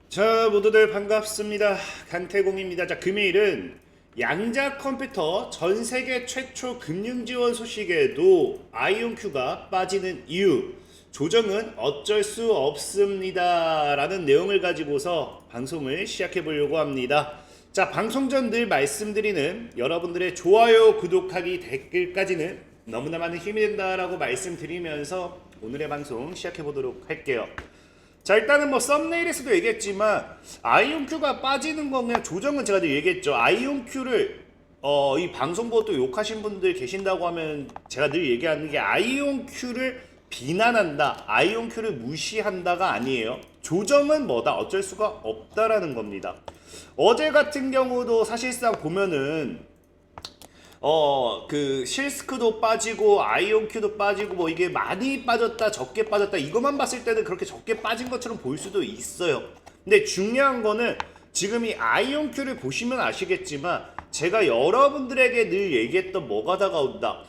자, 모두들 반갑습니다. 강태공입니다. 자, 금요일은 양자 컴퓨터 전 세계 최초 금융 지원 소식에도 아이온큐가 빠지는 이유, 조정은 어쩔 수 없습니다. 라는 내용을 가지고서 방송을 시작해 보려고 합니다. 자, 방송 전 늘 말씀드리는 여러분들의 좋아요, 구독하기, 댓글까지는 너무나 많은 힘이 된다라고 말씀드리면서 오늘의 방송 시작해 보도록 할게요. 자, 일단은 뭐 썸네일에서도 얘기했지만 아이온큐가 빠지는 건 그냥 조정은 제가 늘 얘기했죠. 아이온큐를 이 방송 보고 또 욕하신 분들 계신다고 하면 제가 늘 얘기하는 게 아이온큐를 비난한다, 아이온큐를 무시한다가 아니에요. 조정은 뭐다, 어쩔 수가 없다라는 겁니다. 어제 같은 경우도 사실상 보면은 그 실스크도 빠지고 아이온큐도 빠지고 뭐 이게 많이 빠졌다 적게 빠졌다 이것만 봤을 때는 그렇게 적게 빠진 것처럼 보일 수도 있어요. 근데 중요한 거는 지금 이 아이온큐를 보시면 아시겠지만 제가 여러분들에게 늘 얘기했던 뭐가 다가온다,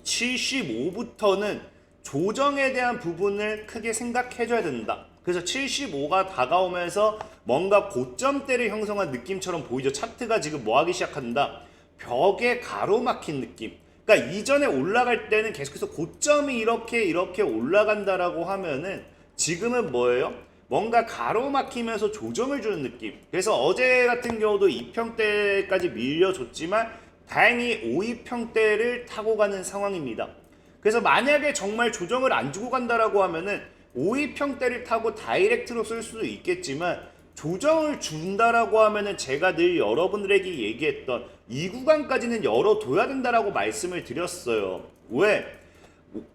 75부터는 조정에 대한 부분을 크게 생각해줘야 된다. 그래서 75가 다가오면서 뭔가 고점대를 형성한 느낌처럼 보이죠. 차트가 지금 뭐 하기 시작한다, 벽에 가로막힌 느낌. 그러니까 이전에 올라갈 때는 계속해서 고점이 이렇게 올라간다라고 하면은 지금은 뭐예요? 뭔가 가로막히면서 조정을 주는 느낌. 그래서 어제 같은 경우도 2평대까지 밀려줬지만 다행히 5,2평대를 타고 가는 상황입니다. 그래서 만약에 정말 조정을 안 주고 간다라고 하면은 5,2평대를 타고 다이렉트로 쓸 수도 있겠지만 조정을 준다라고 하면은 제가 늘 여러분들에게 얘기했던 이 구간까지는 열어둬야 된다라고 말씀을 드렸어요. 왜?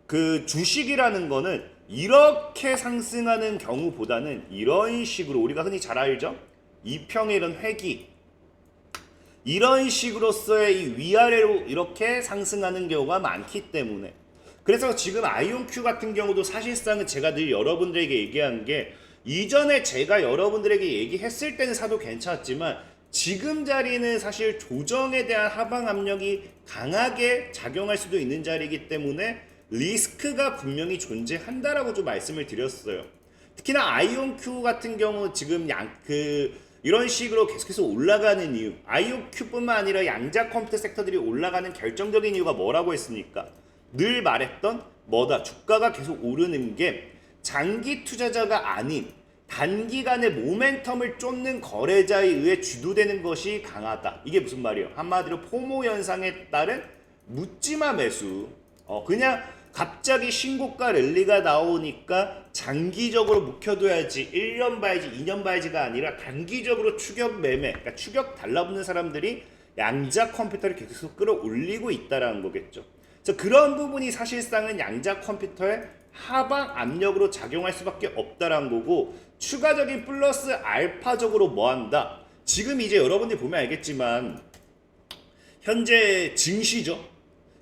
그 주식이라는 거는 이렇게 상승하는 경우보다는 이런 식으로 우리가 흔히 잘 알죠? 2평의 이런 회귀, 이런 식으로서의 이 위아래로 이렇게 상승하는 경우가 많기 때문에, 그래서 지금 아이온큐 같은 경우도 사실상은 제가 늘 여러분들에게 얘기한 게 이전에 제가 여러분들에게 얘기했을 때는 사도 괜찮았지만 지금 자리는 사실 조정에 대한 하방 압력이 강하게 작용할 수도 있는 자리이기 때문에 리스크가 분명히 존재한다라고 좀 말씀을 드렸어요. 특히나 아이온큐 같은 경우 지금 이런 식으로 계속해서 올라가는 이유, 아이온큐뿐만 아니라 양자 컴퓨터 섹터들이 올라가는 결정적인 이유가 뭐라고 했습니까? 늘 말했던 뭐다, 주가가 계속 오르는 게 장기 투자자가 아닌 단기간의 모멘텀을 쫓는 거래자에 의해 주도되는 것이 강하다. 이게 무슨 말이에요? 한마디로 포모 현상에 따른 묻지마 매수. 그냥 갑자기 신고가 랠리가 나오니까 장기적으로 묵혀둬야지, 1년 봐야지 2년 봐야지가 아니라 단기적으로 추격 매매, 그러니까 추격 달라붙는 사람들이 양자 컴퓨터를 계속 끌어올리고 있다라는 거겠죠. 그래서 그런 부분이 사실상은 양자 컴퓨터의 하방 압력으로 작용할 수밖에 없다라는 거고, 추가적인 플러스 알파적으로 뭐 한다, 지금 이제 여러분들이 보면 알겠지만 현재 증시죠.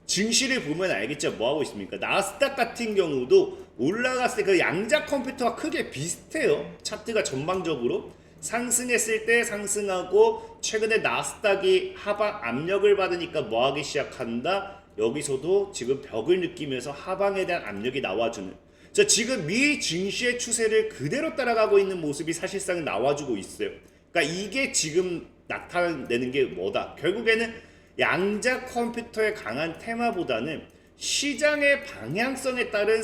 증시를 보면 알겠죠. 뭐 하고 있습니까? 나스닥 같은 경우도 올라갔을 때 그 양자 컴퓨터와 크게 비슷해요. 차트가 전방적으로 상승했을 때 상승하고, 최근에 나스닥이 하방 압력을 받으니까 뭐 하기 시작한다, 여기서도 지금 벽을 느끼면서 하방에 대한 압력이 나와주는, 자, 지금 미 증시의 추세를 그대로 따라가고 있는 모습이 사실상 나와주고 있어요. 그러니까 이게 지금 나타내는 게 뭐다, 결국에는 양자 컴퓨터의 강한 테마보다는 시장의 방향성에 따른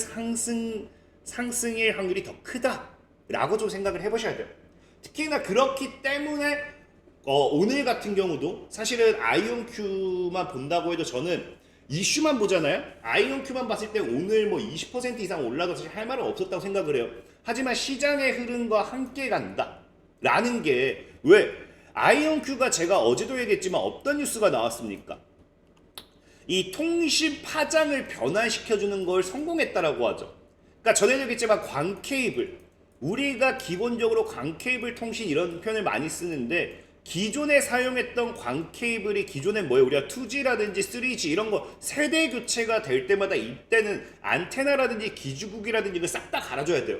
상승일 확률이 더 크다라고 좀 생각을 해보셔야 돼요. 특히나 그렇기 때문에 오늘 같은 경우도 사실은 아이온큐만 본다고 해도 저는 이슈만 보잖아요. 아이온큐만 봤을 때 오늘 뭐 20% 이상 올라도 사실 할 말은 없었다고 생각을 해요. 하지만 시장의 흐름과 함께 간다 라는 게, 왜? 아이온큐가 제가 어제도 얘기했지만 어떤 뉴스가 나왔습니까? 이 통신 파장을 변환시켜주는 걸 성공했다라고 하죠. 그러니까 전에도 얘기했지만 광케이블, 우리가 기본적으로 광케이블 통신 이런 표현을 많이 쓰는데, 기존에 사용했던 광케이블이 기존엔 뭐예요? 우리가 2G라든지 3G 이런 거 세대 교체가 될 때마다 이때는 안테나라든지 기지국이라든지 이거 싹 다 갈아줘야 돼요.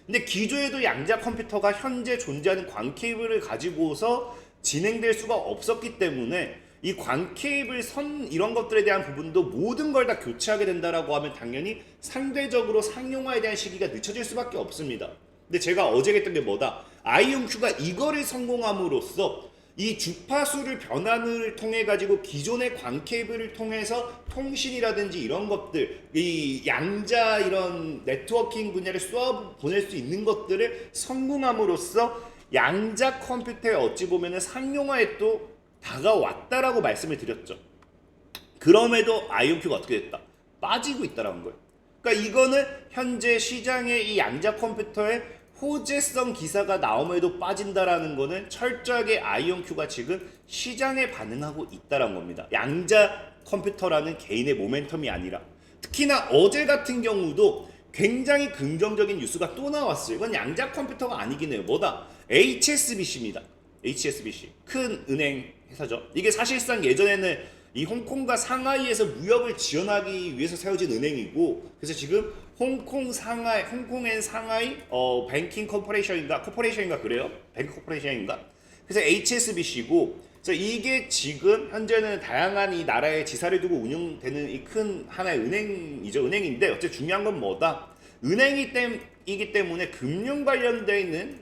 근데 기존에도 양자 컴퓨터가 현재 존재하는 광케이블을 가지고서 진행될 수가 없었기 때문에 이 광케이블 선 이런 것들에 대한 부분도 모든 걸 다 교체하게 된다라고 하면 당연히 상대적으로 상용화에 대한 시기가 늦춰질 수밖에 없습니다. 근데 제가 어제 했던 게 뭐다? 아이온큐가 이거를 성공함으로써 이 주파수를 변환을 통해 가지고 기존의 광 케이블을 통해서 통신이라든지 이런 것들, 이 양자 이런 네트워킹 분야를 쏘아 보낼 수 있는 것들을 성공함으로써 양자 컴퓨터에 어찌 보면은 상용화에 또 다가왔다라고 말씀을 드렸죠. 그럼에도 아이온큐가 어떻게 됐다? 빠지고 있다라는 거예요. 그러니까 이거는 현재 시장의 이 양자 컴퓨터의 호재성 기사가 나옴에도 빠진다라는 거는 철저하게 아이온큐가 지금 시장에 반응하고 있다는 겁니다. 양자 컴퓨터라는 개인의 모멘텀이 아니라. 특히나 어제 같은 경우도 굉장히 긍정적인 뉴스가 또 나왔어요. 이건 양자 컴퓨터가 아니긴 해요. 뭐다? HSBC입니다. HSBC. 큰 은행 회사죠. 이게 사실상 예전에는 이 홍콩과 상하이에서 무역을 지원하기 위해서 세워진 은행이고, 그래서 지금 홍콩 상하이, 홍콩 앤 상하이 뱅킹 코퍼레이션인가 그래요? 뱅킹 코퍼레이션인가? 그래서 HSBC고, 그래서 이게 지금 현재는 다양한 이 나라의 지사를 두고 운영되는 이 큰 하나의 은행이죠. 은행인데 어쨌든 중요한 건 뭐다? 은행이기 때문에 금융 관련돼 있는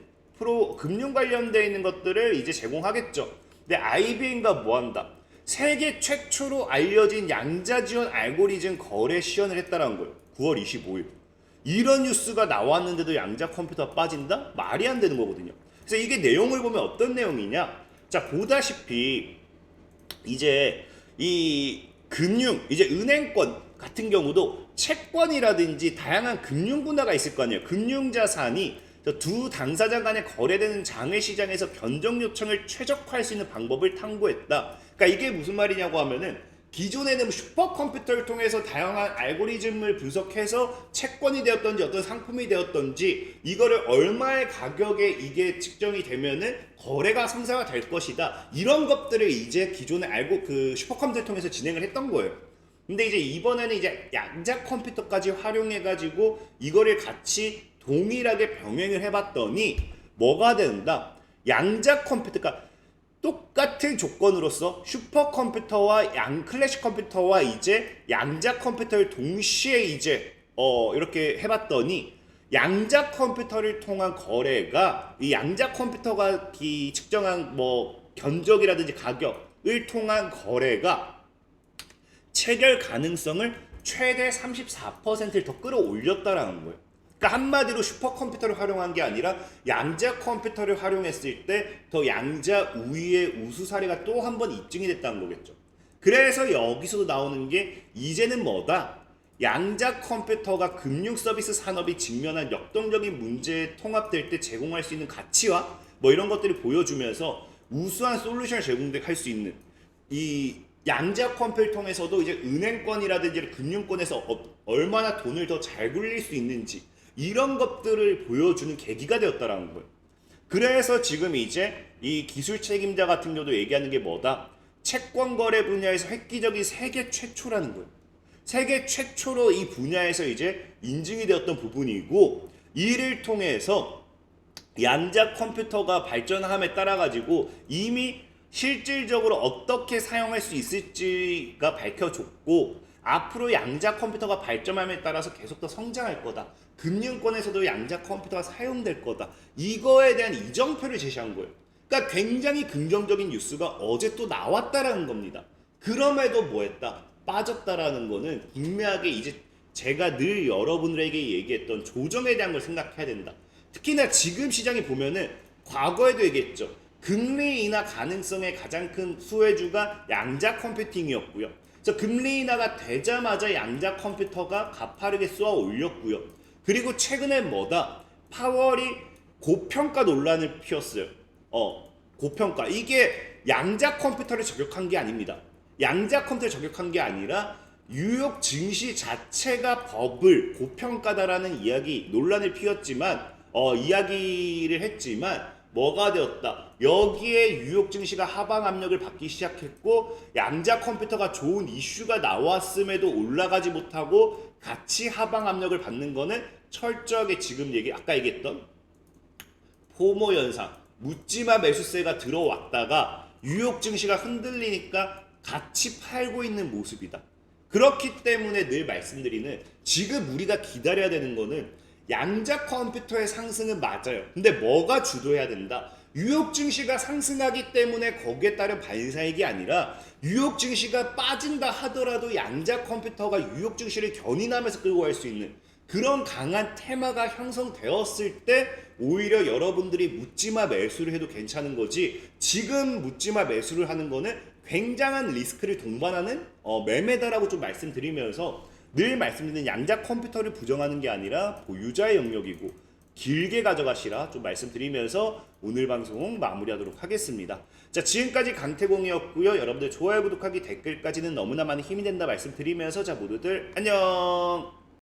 것들을 이제 제공하겠죠. 근데 IBM가 뭐 한다? 세계 최초로 알려진 양자 지원 알고리즘 거래 시연을 했다는 거예요. 9월 25일. 이런 뉴스가 나왔는데도 양자 컴퓨터가 빠진다? 말이 안 되는 거거든요. 그래서 이게 내용을 보면 어떤 내용이냐? 자, 보다시피 이제 이 이제 은행권 같은 경우도 채권이라든지 다양한 금융 분야가 있을 거 아니에요. 금융 자산이 두 당사자 간에 거래되는 장외 시장에서 변경 요청을 최적화할 수 있는 방법을 탐구했다. 그러니까 이게 무슨 말이냐고 하면은 기존에는 슈퍼컴퓨터를 통해서 다양한 알고리즘을 분석해서 채권이 되었던지 어떤 상품이 되었던지 이거를 얼마의 가격에 이게 측정이 되면은 거래가 성사가 될 것이다. 이런 것들을 이제 기존에 슈퍼컴퓨터를 통해서 진행을 했던 거예요. 근데 이제 이번에는 이제 양자 컴퓨터까지 활용해 가지고 이거를 같이 동일하게 병행을 해봤더니 뭐가 된다? 양자 컴퓨터가 똑같은 조건으로서 슈퍼컴퓨터와 클래식 컴퓨터와 이제 양자 컴퓨터를 동시에 이제 이렇게 해봤더니 양자 컴퓨터를 통한 거래가 이 양자 컴퓨터가 측정한 뭐 견적이라든지 가격을 통한 거래가 체결 가능성을 최대 34%를 더 끌어올렸다라는 거예요. 그러니까 한마디로 슈퍼컴퓨터를 활용한 게 아니라 양자 컴퓨터를 활용했을 때 더 양자 우위의 우수 사례가 또 한 번 입증이 됐다는 거겠죠. 그래서 여기서도 나오는 게 이제는 뭐다? 양자 컴퓨터가 금융 서비스 산업이 직면한 역동적인 문제에 통합될 때 제공할 수 있는 가치와 뭐 이런 것들을 보여주면서 우수한 솔루션을 제공할 수 있는 이 양자 컴퓨터를 통해서도 이제 은행권이라든지 금융권에서 얼마나 돈을 더 잘 굴릴 수 있는지 이런 것들을 보여주는 계기가 되었다라는 거예요. 그래서 지금 이제 이 기술 책임자 같은 경우도 얘기하는 게 뭐다? 채권 거래 분야에서 획기적인 세계 최초라는 거예요. 세계 최초로 이 분야에서 이제 인증이 되었던 부분이고, 이를 통해서 양자 컴퓨터가 발전함에 따라 가지고 이미 실질적으로 어떻게 사용할 수 있을지가 밝혀졌고, 앞으로 양자 컴퓨터가 발전함에 따라서 계속 더 성장할 거다. 금융권에서도 양자 컴퓨터가 사용될 거다. 이거에 대한 이정표를 제시한 거예요. 그러니까 굉장히 긍정적인 뉴스가 어제 또 나왔다라는 겁니다. 그럼에도 뭐했다? 빠졌다라는 거는 분명하게 이제 제가 늘 여러분들에게 얘기했던 조정에 대한 걸 생각해야 된다. 특히나 지금 시장이 보면은 과거에도 얘기했죠. 금리 인하 가능성의 가장 큰 수혜주가 양자 컴퓨팅이었고요. 그래서 금리 인하가 되자마자 양자 컴퓨터가 가파르게 쏘아 올렸고요. 그리고 최근에 뭐다? 파월이 고평가 논란을 피웠어요. 고평가. 이게 양자 컴퓨터를 저격한 게 아닙니다. 양자 컴퓨터를 저격한 게 아니라 뉴욕 증시 자체가 버블, 고평가다라는 논란을 피웠지만, 이야기를 했지만, 뭐가 되었다? 여기에 뉴욕 증시가 하방 압력을 받기 시작했고, 양자 컴퓨터가 좋은 이슈가 나왔음에도 올라가지 못하고 같이 하방 압력을 받는 거는 철저하게 지금 아까 얘기했던 포모 현상, 묻지마 매수세가 들어왔다가 뉴욕 증시가 흔들리니까 같이 팔고 있는 모습이다. 그렇기 때문에 늘 말씀드리는 지금 우리가 기다려야 되는 거는 양자 컴퓨터의 상승은 맞아요. 근데 뭐가 주도해야 된다? 뉴욕 증시가 상승하기 때문에 거기에 따른 반사익이 아니라 뉴욕 증시가 빠진다 하더라도 양자 컴퓨터가 뉴욕 증시를 견인하면서 끌고 갈 수 있는 그런 강한 테마가 형성되었을 때 오히려 여러분들이 묻지마 매수를 해도 괜찮은 거지, 지금 묻지마 매수를 하는 거는 굉장한 리스크를 동반하는 매매다라고 좀 말씀드리면서, 늘 말씀드리는 양자 컴퓨터를 부정하는 게 아니라 보유자의 영역이고 길게 가져가시라 좀 말씀드리면서 오늘 방송 마무리하도록 하겠습니다. 자, 지금까지 강태공이었고요. 여러분들 좋아요, 구독하기, 댓글까지는 너무나 많은 힘이 된다 말씀드리면서 자, 모두들 안녕.